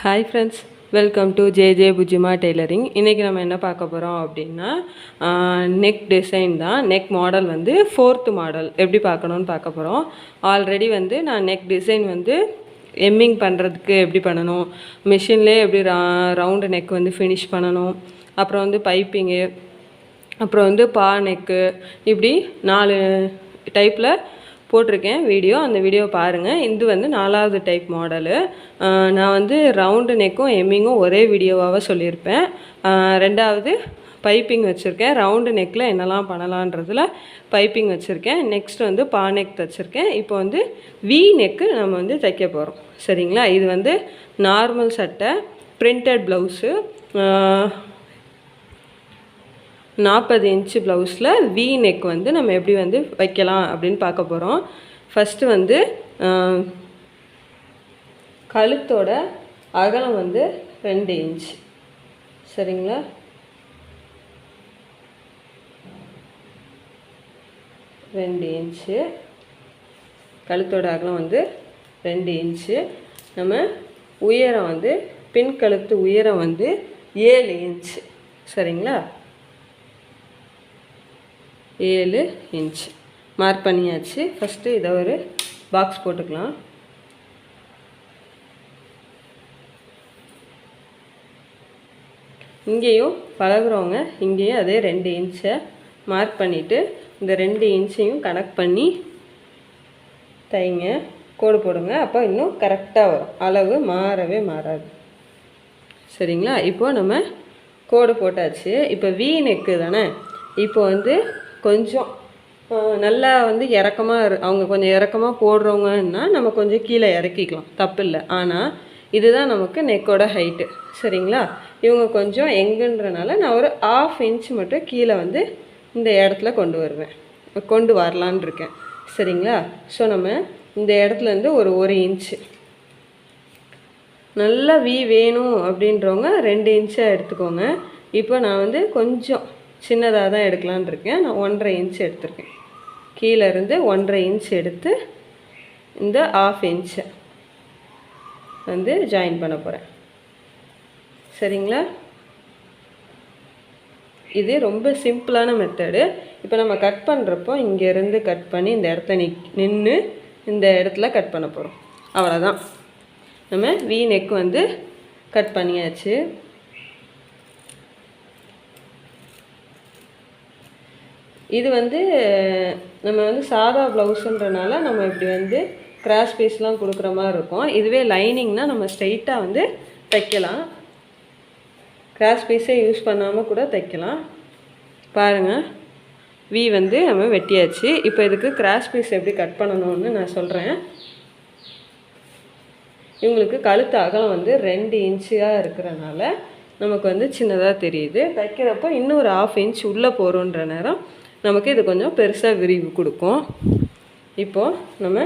Hi friends, welcome to J bujjima tailoring. இன்றைக்கி நம்ம என்ன பார்க்க போகிறோம் அப்படின்னா நெக் டிசைன் தான். நெக் மாடல் வந்து 4th மாடல் எப்படி பார்க்கணுன்னு பார்க்க போகிறோம். ஆல்ரெடி வந்து நான் நெக் டிசைன் வந்து எம்மிங் பண்ணுறதுக்கு எப்படி பண்ணணும், மிஷின்லேயே எப்படி ரவுண்டு நெக் வந்து ஃபினிஷ் பண்ணணும், அப்புறம் வந்து பைப்பிங்கு, அப்புறம் வந்து பா நெக்கு, இப்படி 4 டைப்பில் போட்டிருக்கேன் வீடியோ. அந்த வீடியோ பாருங்கள். இது வந்து 4வது டைப் மாடலு. நான் வந்து ரவுண்டு நெக்கும் எம்மிங்கும் ஒரே வீடியோவாக சொல்லியிருப்பேன். 2வது பைப்பிங் வச்சுருக்கேன். ரவுண்டு நெக்கில் என்னெல்லாம் பண்ணலான்றதில் பைப்பிங் வச்சுருக்கேன். நெக்ஸ்ட் வந்து பா நெக் தைச்சிருக்கேன். இப்போ வந்து வி நெக்கு நம்ம வந்து தைக்க போகிறோம். சரிங்களா? இது வந்து நார்மல் சட்டை, பிரிண்டட் ப்ளவுஸு, 40 இன்ச்சு ப்ளவுஸில் வி நெக் வந்து நம்ம எப்படி வந்து வைக்கலாம் அப்படின்னு பார்க்க போகிறோம். ஃபஸ்ட்டு வந்து கழுத்தோட அகலம் வந்து 2 இன்ச். சரிங்களா? ரெண்டு இன்ச்சு கழுத்தோட அகலம் வந்து 2 இன்ச்சு. நம்ம உயரம் வந்து பின் கழுத்து உயரம் வந்து 7 இன்ச்சு. சரிங்களா? 7 இன்ச் மார்க் பண்ணியாச்சு. ஃபஸ்ட்டு இதை ஒரு பாக்ஸ் போட்டுக்கலாம். இங்கேயும் பழகுறவங்க இங்கேயும் அதே 2 இன்ச்சை மார்க் பண்ணிவிட்டு இந்த 2 இன்ச்சையும் கனெக்ட் பண்ணி தைங்க, கோடு போடுங்க. அப்போ இன்னும் கரெக்டாக வரும், அளவு மாறவே மாறாது. சரிங்களா? இப்போது நம்ம கோடு போட்டாச்சு. இப்போ வி நெக்கு தானே. இப்போ வந்து கொஞ்சம் நல்லா வந்து இறக்கமாக அவங்க கொஞ்சம் இறக்கமாக போடுறவங்கன்னா நம்ம கொஞ்சம் கீழே இறக்கிக்கலாம், தப்பு இல்லை. ஆனால் இதுதான் நமக்கு நெக்கோட ஹைட்டு. சரிங்களா? இவங்க கொஞ்சம் எங்குன்றனால நான் ஒரு 1/2 இன்ச் மட்டும் கீழே வந்து இந்த இடத்துல கொண்டு வரலான் இருக்கேன். சரிங்களா? ஸோ நம்ம இந்த இடத்துலேருந்து ஒரு 1 இன்ச்சு நல்லா வி வேணும் அப்படின்றவங்க 2 இன்ச்சாக எடுத்துக்கோங்க. இப்போ நான் வந்து கொஞ்சம் சின்னதாக தான் எடுக்கலான் இருக்கேன். நான் 1.5 இன்ச் எடுத்திருக்கேன். கீழே இருந்து 1.5 இன்ச் எடுத்து இந்த 1/2 இன்ச்சை வந்து ஜாயின் பண்ண போகிறேன். சரிங்களா? இது ரொம்ப சிம்பிளான மெத்தடு. இப்போ நம்ம கட் பண்ணுறப்போ இங்கேருந்து கட் பண்ணி இந்த இடத்துல நின்று இந்த இடத்துல கட் பண்ண போகிறோம். அவ்வளோதான். நம்ம வி நெக் வந்து கட் பண்ணியாச்சு. இது வந்து நம்ம வந்து சாதா ப்ளவுஸுன்றனால நம்ம இப்படி வந்து கிராஸ் பீஸ்லாம் கொடுக்குற மாதிரி இருக்கும். இதுவே லைனிங்னால் நம்ம ஸ்ட்ரைட்டாக வந்து தைக்கலாம், கிராஸ் பீஸே யூஸ் பண்ணாமல் கூட தைக்கலாம். பாருங்கள், வி வந்து நம்ம வெட்டியாச்சு. இப்போ இதுக்கு கிராஸ் பீஸ் எப்படி கட் பண்ணணும்னு நான் சொல்கிறேன். இவங்களுக்கு கழுத்து அகலம் வந்து 2 இன்ச்சாக இருக்கிறனால நமக்கு வந்து சின்னதாக தெரியுது. தைக்கிறப்போ இன்னும் ஒரு 1/2 இன்ச் உள்ளே போகிறோன்ற நேரம் நமக்கு இது கொஞ்சம் பெருசாக விரிவு கொடுக்கும். இப்போது நம்ம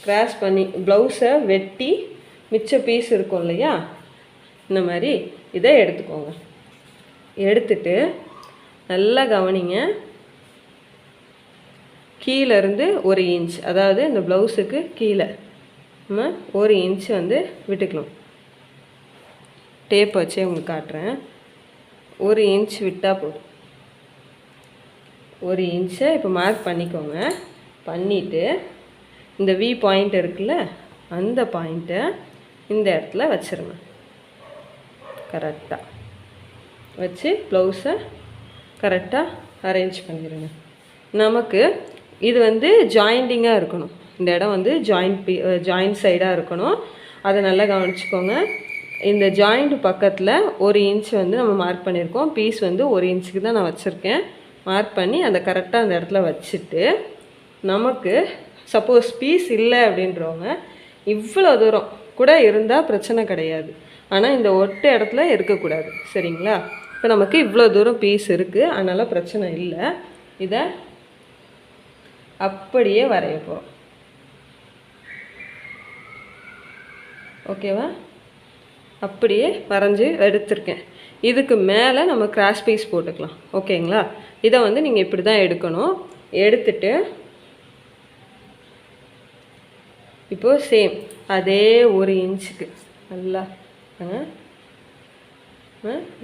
கிராஸ் பண்ணி ப்ளவுஸை வெட்டி மிச்ச பீஸ் இருக்கும் இல்லையா, இந்த மாதிரி இதை எடுத்துக்கோங்க. எடுத்துட்டு நல்லா கவனிங்க. கீழேருந்து 1 இன்ச், அதாவது இந்த ப்ளவுஸுக்கு கீழே நம்ம 1 இன்ச் வந்து விட்டுக்கலாம். டேப் வச்சே உங்களுக்கு காட்டுறேன். 1 இன்ச் விட்டால் போதும். 1 இன்ச்சை இப்போ மார்க் பண்ணிக்கோங்க. பண்ணிவிட்டு இந்த வி பாயிண்ட் இருக்குல்ல, அந்த பாயிண்ட்டை இந்த இடத்துல வச்சுருங்க. கரெக்டாக வச்சு ப்ளவுஸை கரெக்டாக அரேஞ்ச் பண்ணிடுங்க. நமக்கு இது வந்து ஜாயிண்டிங்காக இருக்கணும். இந்த இடம் வந்து ஜாயிண்ட் சைடாக இருக்கணும். அதை நல்லா கவனிச்சுக்கோங்க. இந்த ஜாயிண்ட் பக்கத்தில் 1 இன்ச் வந்து நம்ம மார்க் பண்ணியிருக்கோம். பீஸ் வந்து 1 இன்ச்சுக்கு தான் நான் வச்சுருக்கேன். மார்க் பண்ணி அதை கரெக்டாக அந்த இடத்துல வச்சுட்டு, நமக்கு சப்போஸ் பீஸ் இல்லை அப்படின்றவங்க இவ்வளோ தூரம் கூட இருந்தால் பிரச்சனை கிடையாது. ஆனால் இந்த ஒட்டு இடத்துல இருக்கக்கூடாது. சரிங்களா? இப்போ நமக்கு இவ்வளோ தூரம் பீஸ் இருக்குது, அதனால் பிரச்சனை இல்லை. இதை அப்படியே வரைய போகிறோம். ஓகேவா? அப்படியே வரைஞ்சி எடுத்திருக்கேன். இதுக்கு மேலே நம்ம கிராஸ் பீஸ் போட்டுக்கலாம். ஓகேங்களா? இதை வந்து நீங்கள் இப்படி தான் எடுக்கணும். எடுத்துட்டு இப்போது சேம் அதே 1 இன்ச்சுக்கு நல்லா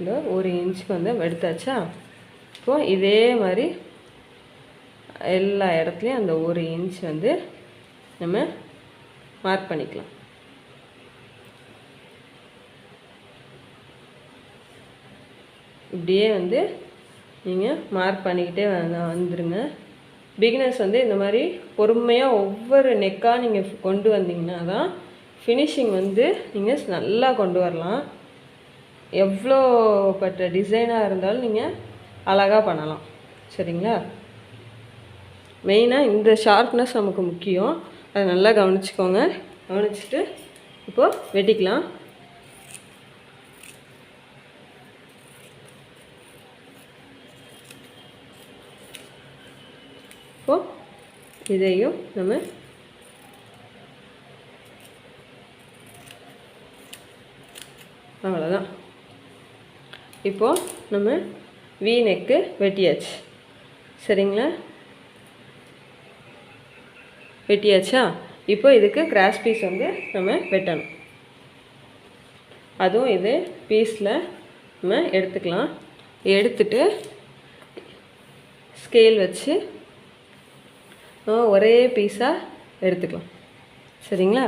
இந்த 1 இன்ச்சுக்கு வந்து எடுத்தாச்சா. இப்போது இதே மாதிரி எல்லா இடத்துலையும் அந்த 1 இன்ச் வந்து நம்ம மார்க் பண்ணிக்கலாம். இப்படியே வந்து நீங்கள் மார்க் பண்ணிக்கிட்டே வந்துடுங்க. பிகினர்ஸ் வந்து இந்த மாதிரி பொறுமையாக ஒவ்வொரு நெக்காக நீங்கள் கொண்டு வந்தீங்கன்னா தான் ஃபினிஷிங் வந்து நீங்கள் நல்லா கொண்டு வரலாம். எவ்வளோ பட்ட டிசைனாக இருந்தாலும் நீங்கள் அழகாக பண்ணலாம். சரிங்களா? மெயினாக இந்த ஷார்ப்னஸ் நமக்கு முக்கியம். அதை நல்லா கவனிச்சுக்கோங்க. கவனிச்சுட்டு இப்போது வெட்டிக்கலாம். இப்போது இதையும் நம்ம அவ்வளோதான். இப்போது நம்ம வி நெக்கு வெட்டியாச்சு. சரிங்களா? வெட்டியாச்சா. இப்போ இதுக்கு கிராஸ் பீஸ் வந்து நம்ம வெட்டணும். அதுவும் இது பீஸில் நம்ம எடுத்துக்கலாம். எடுத்துட்டு ஸ்கேல் வச்சு ஒரே பீஸாக எடுத்துக்கலாம். சரிங்களா?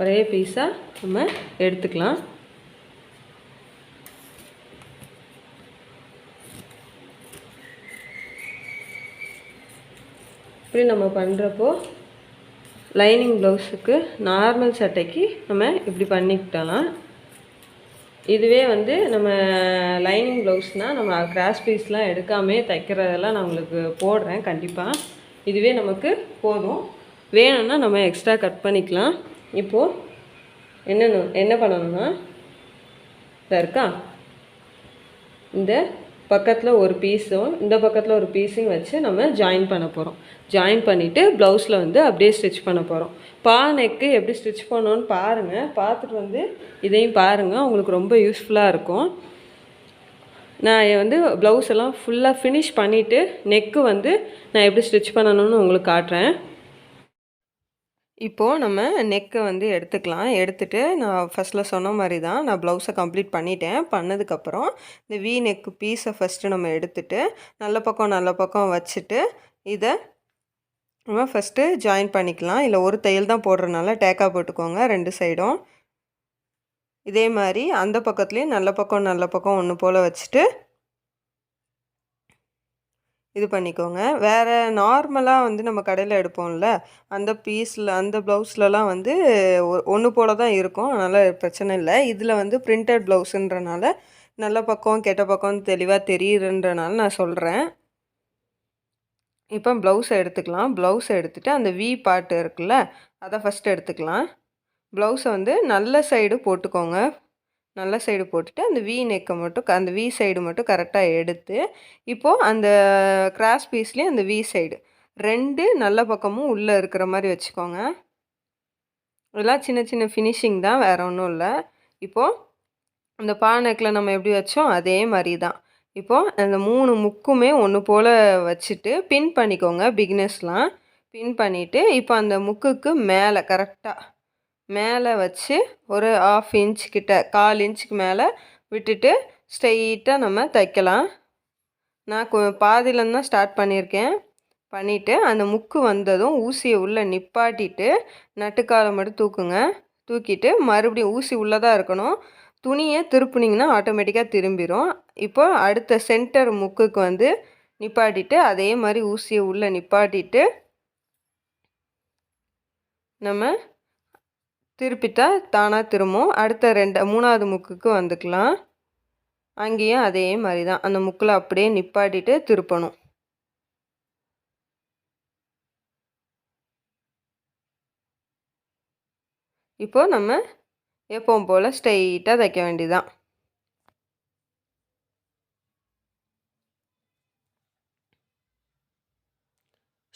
ஒரே பீஸாக நம்ம எடுத்துக்கலாம். இப்படி நம்ம பண்ணுறப்போ லைனிங் ப்ளவுஸுக்கு நார்மல் சட்டைக்கு நம்ம இப்படி பண்ணிக்கிட்டலாம். இதுவே வந்து நம்ம லைனிங் ப்ளவுஸ்னால் நம்ம கிராஸ் பீஸ்லாம் எடுக்காமே தைக்கிறதெல்லாம் நான் உங்களுக்கு போடுறேன் கண்டிப்பாக. இதுவே நமக்கு போதும். வேணும்னா நம்ம எக்ஸ்ட்ரா கட் பண்ணிக்கலாம். இப்போது என்ன பண்ணணும்னா இருக்கா, இந்த பக்கத்தில் ஒரு பீஸும் இந்த பக்கத்தில் ஒரு பீஸையும் வச்சு நம்ம ஜாயின் பண்ண போகிறோம். ஜாயின் பண்ணிவிட்டு ப்ளவுஸில் வந்து அப்படியே ஸ்டிச் பண்ண போகிறோம். நெக்கு எப்படி ஸ்டிச் பண்ணோன்னு பாருங்கள். பார்த்துட்டு வந்து இதையும் பாருங்கள். உங்களுக்கு ரொம்ப யூஸ்ஃபுல்லாக இருக்கும். நான் வந்து ப்ளவுஸ் எல்லாம் ஃபுல்லாக ஃபினிஷ் பண்ணிவிட்டு நெக்கு வந்து நான் எப்படி ஸ்டிச் பண்ணணும்னு உங்களுக்கு காட்டுறேன். இப்போது நம்ம நெக்கை வந்து எடுத்துக்கலாம். எடுத்துகிட்டு நான் ஃபஸ்ட்டில் சொன்ன மாதிரி தான் நான் ப்ளவுஸை கம்ப்ளீட் பண்ணிட்டேன். பண்ணதுக்கப்புறம் இந்த வி நெக்கு பீஸை ஃபஸ்ட்டு நம்ம எடுத்துகிட்டு நல்ல பக்கம் வச்சுட்டு இதை நம்ம ஃபஸ்ட்டு ஜாயின் பண்ணிக்கலாம். இல்லை ஒரு தையல் தான் போடுறதுனால டேக்காக போட்டுக்கோங்க 2 சைடும். இதே மாதிரி அந்த பக்கத்துலேயும் நல்ல பக்கம் ஒன்று போல் வச்சுட்டு இது பண்ணிக்கோங்க. வேறு நார்மலாக வந்து நம்ம கடையில் எடுப்போம்ல அந்த பீஸில் அந்த ப்ளவுஸ்லலாம் வந்து ஒன்று போல் தான் இருக்கும். அதனால் பிரச்சனை இல்லை. இதில் வந்து பிரிண்டட் ப்ளவுஸுன்றனால நல்ல பக்கம் கெட்ட பக்கம் தெளிவாக தெரியுதுன்றனால நான் சொல்கிறேன். இப்போ ப்ளவுஸை எடுத்துக்கலாம். ப்ளவுஸை எடுத்துகிட்டு அந்த வி பார்ட் இருக்குல்ல அதை ஃபஸ்ட்டு எடுத்துக்கலாம். ப்ளவுஸை வந்து நல்ல சைடு போட்டுக்கோங்க. நல்ல சைடு போட்டுட்டு அந்த வி நெக்கை மட்டும் அந்த வி சைடு மட்டும் கரெக்டாக எடுத்து இப்போது அந்த கிராஸ் பீஸ்லேயும் அந்த வி சைடு 2 நல்ல பக்கமும் உள்ளே இருக்கிற மாதிரி வச்சுக்கோங்க. இதெல்லாம் சின்ன சின்ன ஃபினிஷிங் தான், வேறு ஒன்றும் இல்லை. இப்போது அந்த நெக்கில் நம்ம எப்படி வச்சோம் அதே மாதிரி தான். இப்போது அந்த 3 முக்குமே ஒன்று போல் வச்சுட்டு பின் பண்ணிக்கோங்க. பிகினர்ஸ்லாம் பின் பண்ணிவிட்டு இப்போ அந்த முக்குக்கு மேலே கரெக்டாக மேலே வச்சு ஒரு 1/2 இன்ச் கிட்ட 1/4 இன்ச்சுக்கு மேலே விட்டுட்டு ஸ்ட்ரெயிட்டாக நம்ம தைக்கலாம். நான் பாதியிலேருந்து தான் ஸ்டார்ட் பண்ணியிருக்கேன். பண்ணிவிட்டு அந்த முக்கு வந்ததும் ஊசியை உள்ளே நிப்பாட்டிட்டு நட்டுக்காலை மட்டும் தூக்குங்க. தூக்கிட்டு மறுபடியும் ஊசி உள்ளே தான் இருக்கணும். துணியை திருப்புனிங்கன்னா ஆட்டோமேட்டிக்காக திரும்பிடும். இப்போ அடுத்த சென்டர் முக்குக்கு வந்து நிப்பாட்டிட்டு அதே மாதிரி ஊசியை உள்ளே நிப்பாட்டிட்டு நம்ம திருப்பிட்டா தானாக திரும்பும். அடுத்த 3வது முக்குக்கு வந்துக்கலாம். அங்கேயும் அதே மாதிரி தான் அந்த முக்கில் அப்படியே நிப்பாட்டிட்டு திருப்பணும். இப்போது நம்ம எப்பவும் போல் ஸ்ட்ரெயிட்டாக தைக்க வேண்டியதுதான்.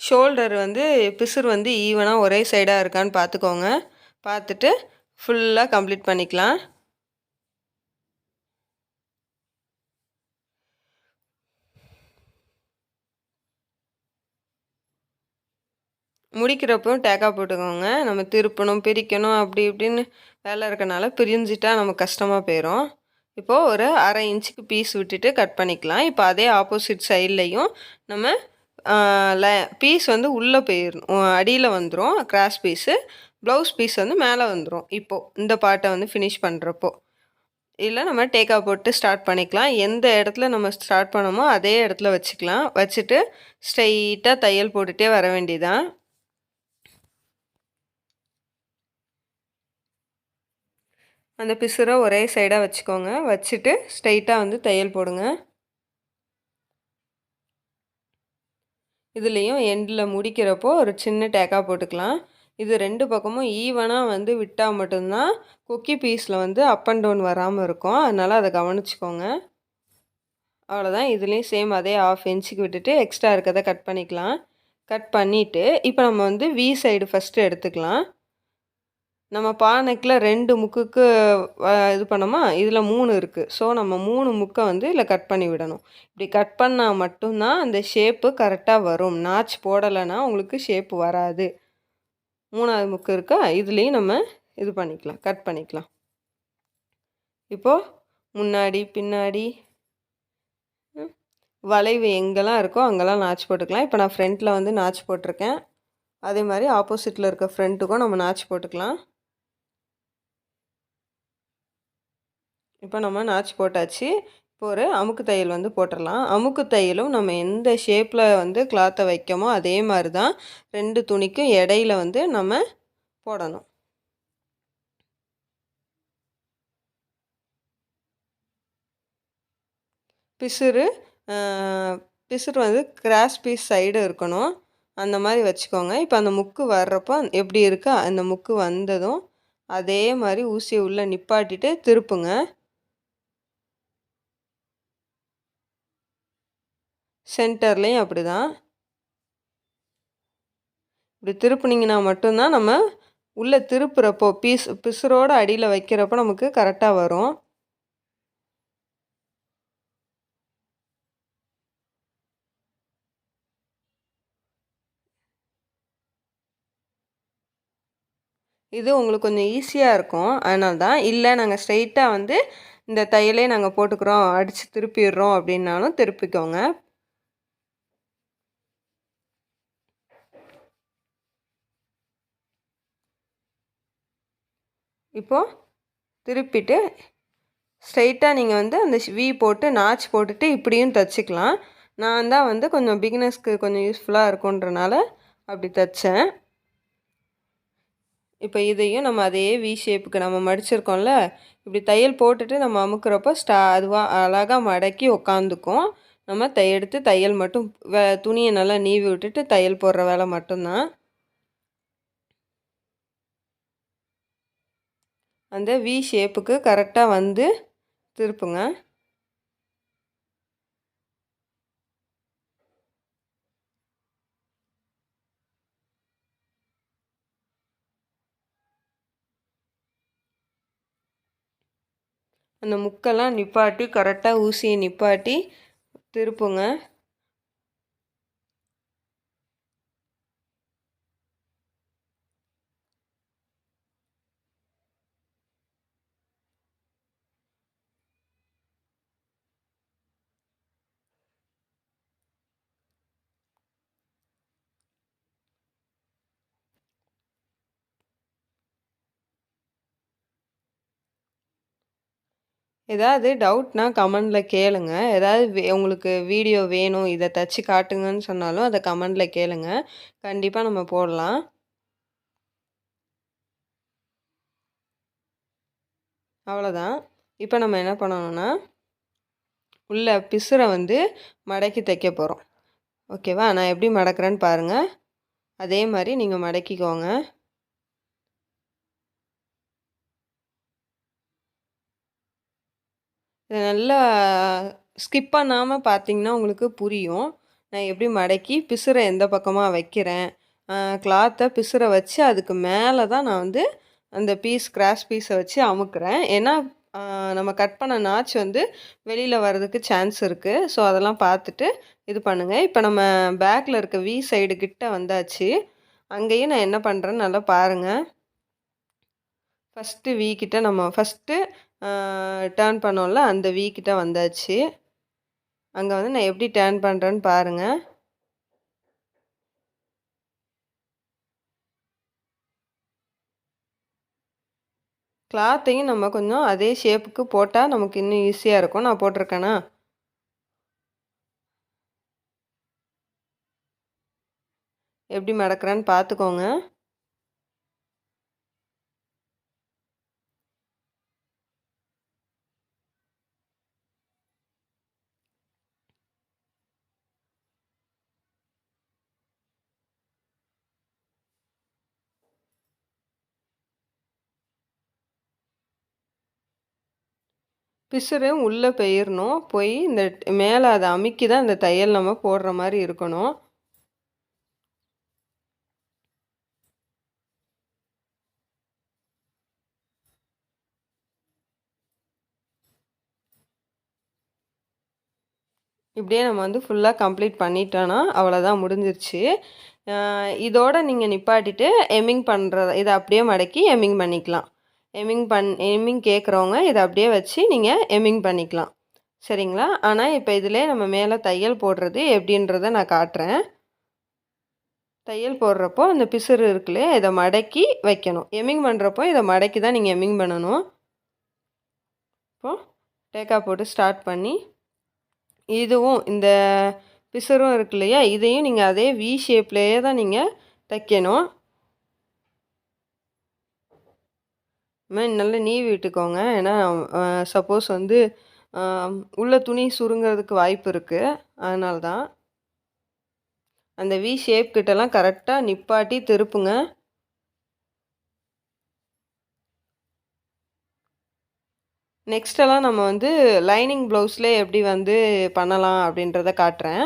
ஷோல்டர் வந்து பிசுறு வந்து ஈவனாக ஒரே சைடாக இருக்கான்னு பார்த்துக்கோங்க. பார்த்துட்டு ஃபுல்லாக கம்ப்ளீட் பண்ணிக்கலாம். முடிக்கிறப்போ டேக்கா போட்டுக்கோங்க. நம்ம திருப்பணும், பிரிக்கணும் அப்படி இப்படின்னு வேலை இருக்கனால பிரிஞ்சிட்டா நமக்கு கஷ்டமாக போயிடும். இப்போது ஒரு 1/2 இன்ச்சுக்கு பீஸ் விட்டுட்டு கட் பண்ணிக்கலாம். இப்போ அதே ஆப்போசிட் சைட்லேயும் நம்ம பீஸ் வந்து உள்ளே போயிடணும், அடியில் வந்துடும் கிராஸ் பீஸு. ப்ளவுஸ் பீஸ் வந்து மேலே வந்துடும். இப்போது இந்த பார்ட்டை வந்து ஃபினிஷ் பண்ணுறப்போ இல்லை நம்ம டேக்கா போட்டு ஸ்டார்ட் பண்ணிக்கலாம். எந்த இடத்துல நம்ம ஸ்டார்ட் பண்ணோமோ அதே இடத்துல வச்சுக்கலாம். வச்சுட்டு ஸ்ட்ரைட்டாக தையல் போட்டுகிட்டே வர வேண்டியதான். அந்த பிசுரை ஒரே சைடாக வச்சுக்கோங்க. வச்சுட்டு ஸ்ட்ரைட்டாக வந்து தையல் போடுங்க. இதுலேயும் எண்டில் முடிக்கிறப்போ ஒரு சின்ன டேக்கா போட்டுக்கலாம். இது 2 பக்கமும் ஈவனாக வந்து விட்டால் மட்டும்தான் கொக்கி பீஸில் வந்து அப் அண்ட் டவுன் வராமல் இருக்கும். அதனால் அதை கவனிச்சிக்கோங்க. அவ்வளோதான். இதுலேயும் சேம் அதே 1/2 இன்ச்சுக்கு விட்டுட்டு எக்ஸ்ட்ரா இருக்கிறத கட் பண்ணிக்கலாம். கட் பண்ணிவிட்டு இப்போ நம்ம வந்து வி சைடு ஃபஸ்ட்டு எடுத்துக்கலாம். நம்ம பானைக்கில் 2 முக்குக்கு இது பண்ணோமா, இதில் 3 இருக்குது. ஸோ நம்ம 3 முக்கை வந்து இதில் கட் பண்ணி விடணும். இப்படி கட் பண்ணால் மட்டும்தான் அந்த ஷேப்பு கரெக்டாக வரும். நாச் போடலைன்னா உங்களுக்கு ஷேப்பு வராது. 3வது முக்கு இருக்கா, இதுலேயும் நம்ம இது பண்ணிக்கலாம், கட் பண்ணிக்கலாம். இப்போது முன்னாடி பின்னாடி வளைவு எங்கெல்லாம் இருக்கோ அங்கெல்லாம் நாச் போட்டுக்கலாம். இப்போ நான் ஃப்ரண்ட்டில் வந்து நாச் போட்டிருக்கேன். அதே மாதிரி ஆப்போசிட்டில் இருக்க ஃப்ரண்ட்டுக்கும் நம்ம நாச் போட்டுக்கலாம். இப்போ நம்ம நாச் போட்டாச்சு. இப்போ ஒரு அமுக்கு தையல் வந்து போட்டுடலாம். அமுக்கு தையலும் நம்ம எந்த ஷேப்பில் வந்து கிளாத்தை வைக்கமோ அதே மாதிரி தான் 2 துணிக்கும் இடையில வந்து நம்ம போடணும். பிசுறு பிசுறு வந்து கிராஸ் பீஸ் சைடு இருக்கணும். அந்த மாதிரி வச்சுக்கோங்க. இப்போ அந்த முக்கு வர்றப்போ எப்படி இருக்கோ அந்த முக்கு வந்ததும் அதே மாதிரி ஊசியை உள்ளே நிப்பாட்டிட்டு திருப்புங்க. சென்டர்லேயும் அப்படி தான். இப்படி திருப்புனிங்கன்னா மட்டும்தான் நம்ம உள்ளே திருப்புறப்போ பிசுரோடு அடியில் வைக்கிறப்போ நமக்கு கரெக்டாக வரும். இது உங்களுக்கு கொஞ்சம் ஈஸியாக இருக்கும். அதனால தான். இல்லை நாங்கள் ஸ்ட்ரைட்டாக வந்து இந்த தையலே நாங்கள் போட்டுக்கிறோம், அடித்து திருப்பிடுறோம் அப்படின்னாலும் திருப்பிக்கோங்க. இப்போது திருப்பிட்டு ஸ்ட்ரைட்டாக நீங்கள் வந்து அந்த வி போட்டு நாச் போட்டுட்டு இப்படியும் தைச்சிக்கலாம். நான் தான் வந்து கொஞ்சம் பிகினர்ஸ்க்கு கொஞ்சம் யூஸ்ஃபுல்லாக இருக்குன்றனால அப்படி தைச்சேன். இப்போ இதையும் நம்ம அதே வி ஷேப்புக்கு நம்ம மடிச்சிருக்கோம்ல, இப்படி தையல் போட்டுட்டு நம்ம அமுக்கிறப்போ அதுவாக அழகாக மடக்கி உக்காந்துக்கும். நம்ம எடுத்து தையல் மட்டும் துணியை நல்லா நீவி விட்டுட்டு தையல் போடுற வேலை மட்டும்தான். அந்த வி ஷேப்புக்கு கரெக்டாக வந்து திருப்புங்க. அந்த முக்கெல்லாம் நிப்பாட்டி கரெக்டாக ஊசியை நிப்பாட்டி திருப்புங்க. ஏதாவது டவுட்னா கமெண்டில் கேளுங்க. ஏதாவது உங்களுக்கு வீடியோ வேணும், இதை தச்சு காட்டுங்கன்னு சொன்னாலும் அதை கமெண்டில் கேளுங்க. கண்டிப்பாக நம்ம போடலாம். அவ்வளோதான். இப்போ நம்ம என்ன பண்ணணும்னா உள்ள பிசுரை வந்து மடக்கி தைக்க போகிறோம். ஓகேவா? நான் எப்படி மடக்கிறேன்னு பாருங்கள். அதே மாதிரி நீங்கள் மடக்கிக்கோங்க. இதை நல்லா ஸ்கிப் பண்ணாமல் பார்த்தீங்கன்னா உங்களுக்கு புரியும். நான் எப்படி மடக்கி பிசுரை எந்த பக்கமாக வைக்கிறேன், கிளாத்தை பிசுரை வச்சு அதுக்கு மேலே தான் நான் வந்து அந்த கிராஸ் பீஸை வச்சு அமுக்குறேன். ஏன்னா நம்ம கட் பண்ண நாச் வந்து வெளியில் வர்றதுக்கு சான்ஸ் இருக்குது. ஸோ அதெல்லாம் பார்த்துட்டு இது பண்ணுங்கள். இப்போ நம்ம பேக்கில் இருக்க வி சைடு கிட்ட வந்தாச்சு. அங்கேயும் நான் என்ன பண்ணுறேன்னு நல்லா பாருங்கள். ஃபஸ்ட்டு வி கிட்ட நம்ம ஃபஸ்ட்டு டர்ன் பண்ணோம்ல, அந்த வி கிட்ட வந்தாச்சு. அங்கே வந்து நான் எப்படி டர்ன் பண்ணுறேன்னு பாருங்கள். கிளாத்தையும் நம்ம கொஞ்சம் அதே ஷேப்புக்கு போட்டால் நமக்கு இன்னும் ஈஸியாக இருக்கும். நான் போட்டிருக்கேனா? எப்படி மடக்கிறேன்னு பார்த்துக்கோங்க. பிசுறும் உள்ளே போயிடணும். போய் இந்த மேலே அதை அமுக்கி தான் இந்த தையல் நம்ம போடுற மாதிரி இருக்கணும். இப்படியே நம்ம வந்து ஃபுல்லாக கம்ப்ளீட் பண்ணிட்டோன்னா அவ்வளோதான், முடிஞ்சிருச்சு. இதோட நீங்கள் நிப்பாட்டிட்டு எம்மிங் பண்ணுறத இதை அப்படியே மடக்கி எம்மிங் பண்ணிக்கலாம். எம்மிங் கேட்குறவங்க இதை அப்படியே வச்சு நீங்கள் எம்மிங் பண்ணிக்கலாம். சரிங்களா? ஆனால் இப்போ இதிலே நம்ம மேலே தையல் போடுறது எப்படின்றத நான் காட்டுறேன். தையல் போடுறப்போ அந்த பிசுறு இருக்குல்லையே, இதை மடக்கி வைக்கணும். எம்மிங் பண்ணுறப்போ இதை மடக்கி தான் நீங்கள் எம்மிங் பண்ணணும். இப்போது டேக்கா போட்டு ஸ்டார்ட் பண்ணி இதுவும் இந்த பிசுறும் இருக்கு இல்லையா, இதையும் நீங்கள் அதே வி ஷேப்லேயே தான் நீங்கள் தைக்கணும். நல்லா நீவி விட்டுக்கோங்க. ஏன்னா சப்போஸ் வந்து உள்ள துணி சுருங்கிறதுக்கு வாய்ப்பு இருக்குது. அதனால தான் அந்த வி ஷேப் கிட்டலாம் கரெக்டாக நிப்பாட்டி திருப்புங்க. நெக்ஸ்ட்டெல்லாம் நம்ம வந்து லைனிங் ப்ளவுஸ்லேயே எப்படி வந்து பண்ணலாம் அப்படின்றத காட்டுறேன்.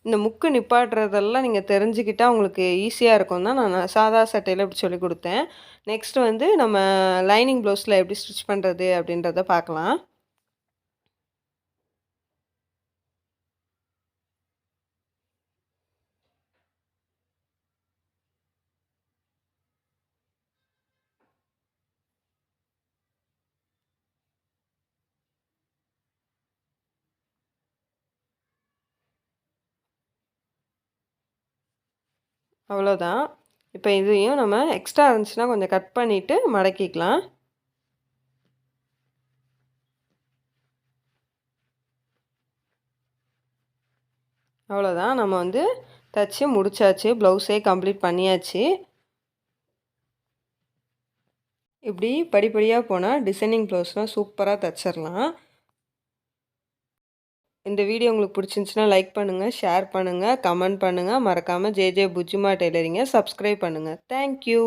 இந்த முக்கு நிப்பாட்டுறதெல்லாம் நீங்கள் தெரிஞ்சுக்கிட்டால் உங்களுக்கு ஈஸியாக இருக்கும் தான் நான் சாதா சட்டையில் இப்படி சொல்லி கொடுத்தேன். நெக்ஸ்ட்டு வந்து நம்ம லைனிங் ப்ளவுஸில் எப்படி ஸ்டிச் பண்ணுறது அப்படின்றத பார்க்கலாம். அவ்வளோதான். இப்போ இதையும் நம்ம எக்ஸ்ட்ரா இருந்துச்சுன்னா கொஞ்சம் கட் பண்ணிவிட்டு மடக்கிக்கலாம். அவ்வளோதான், நம்ம வந்து தச்சு முடிச்சாச்சு. ப்ளவுஸே கம்ப்ளீட் பண்ணியாச்சு. இப்படி படிப்படியாக போனால் டிசைனிங் ப்ளவுஸ்லாம் சூப்பராக தச்சிடலாம். இந்த வீடியோ உங்களுக்கு பிடிச்சிருந்துச்சுன்னா லைக் பண்ணுங்கள், ஷேர் பண்ணுங்கள், கமெண்ட் பண்ணுங்கள். மறக்காமல் ஜே புஜ்ஜிமா டெய்லரிங்கை சப்ஸ்கிரைப் பண்ணுங்கள். தேங்க்யூ.